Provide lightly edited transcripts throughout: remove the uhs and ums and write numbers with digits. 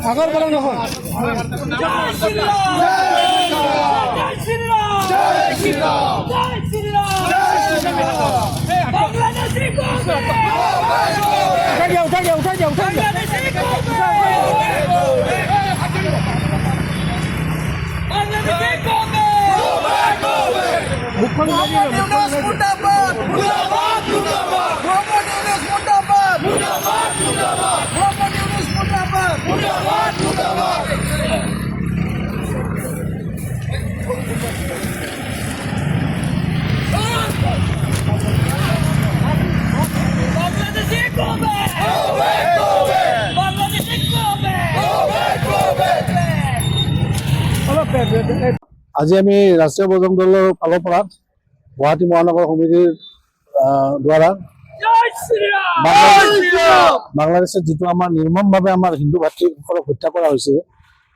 আগৰ পৰা নহয় উঠাই দিয়া আজি আমি ৰাষ্ট্ৰীয় বজৰং দলৰ ফালৰ পৰা গুৱাহাটী মহানগৰ সমিতিৰ দ্বাৰা বাংলাদেশত যিটো আমাৰ নিৰ্মমভাৱে আমাৰ হিন্দু ভাতৃসকলক হত্যা কৰা হৈছে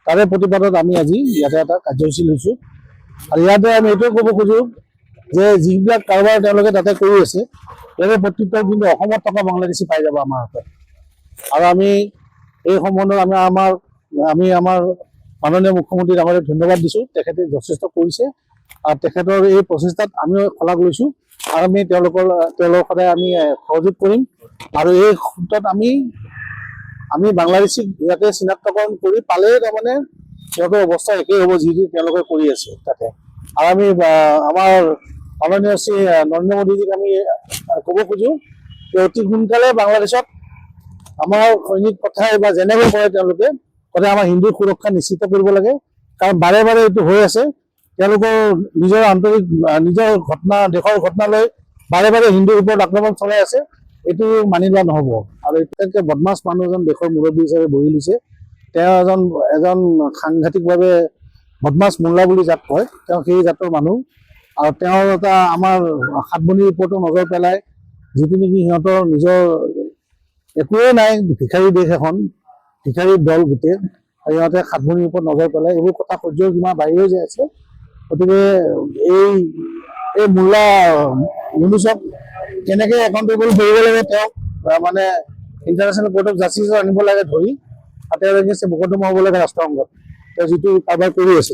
তাৰে প্ৰতিবাদত আমি আজি ইয়াতে এটা কাৰ্যসূচী লৈছোঁ। আৰু ইয়াতে আমি এইটোৱে ক'ব খোজোঁ যে যিবিলাক কাৰোবাৰ তেওঁলোকে তাতে কৰি আছে ইয়াৰে প্ৰত্যুত্তৰ কিন্তু অসমত থকা বাংলাদেশী পাই যাব আমাৰ হাতত। আৰু আমি এই সম্বন্ধত আমি আমাৰ মাননীয় মুখ্যমন্ত্ৰী ডাঙৰীয়াক ধন্যবাদ দিছোঁ। তেখেতে যথেষ্ট কৰিছে আৰু তেখেতৰ এই প্ৰচেষ্টাত আমিও শলাগ লৈছোঁ আৰু আমি তেওঁলোকৰ সদায় আমি সহযোগ কৰিম। আৰু এই ক্ষেত্ৰত আমি বাংলাদেশীক ইয়াতে চিনাক্তকৰণ কৰি পালেই তাৰমানে সিহঁতৰ অৱস্থা একেই হ'ব যি তেওঁলোকে কৰি আছে তাতে। আৰু আমি আমাৰ মাননীয় শ্ৰী নৰেন্দ্ৰ মোদীজীক আমি ক'ব খোজোঁ যে অতি সোনকালে বাংলাদেশত আমাৰ সৈনিক পঠাই বা যেনেকৈ কৰে তেওঁলোকে সদায় আমাৰ হিন্দুৰ সুৰক্ষা নিশ্চিত কৰিব লাগে। কাৰণ বাৰে বাৰে এইটো হৈ আছে, তেওঁলোকৰ নিজৰ আন্তৰিক নিজৰ ঘটনা দেশৰ ঘটনা লৈ বাৰে বাৰে হিন্দুৰ ওপৰত আক্ৰমণ চলাই আছে। এইটো মানি লোৱা নহ'ব। আৰু এতিয়ালৈকে বদমাছ মানুহ এজন দেশৰ মুৰব্বী হিচাপে বহি লৈছে। তেওঁ এজন সাংঘাতিকভাৱে বদমাছ মোল্লা বুলি যাক কয়, তেওঁ সেই জাতৰ মানুহ। আৰু তেওঁৰ এটা আমাৰ সাতভনীৰ ওপৰতো নজৰ পেলাই যিটো নেকি সিহঁতৰ নিজৰ একোৱেই নাই, ভিক্ষাৰী দেশ এখন, ভিক্ষাৰীৰ দল গোটেই, সিহঁতে সাতভনীৰ ওপৰত নজৰ পেলাই এইবোৰ কথা সহ্যৰ সীমা বাঢ়ি হৈ যাই আছে। গতিকে এই মোল্লা ইউনুছক কেনেকৈ একাউণ্টেবল কৰিব লাগে তেওঁক মানে ইণ্টাৰনেশ্যনেল কোৰ্ট অফ জাষ্টিছত আনিব লাগে ধৰি, আৰু তেওঁ এগেইনষ্টে মোকদ্দমা হ'ব লাগে ৰাষ্ট্ৰসংঘত তেওঁ যিটো কাৰবাৰ কৰি আছে।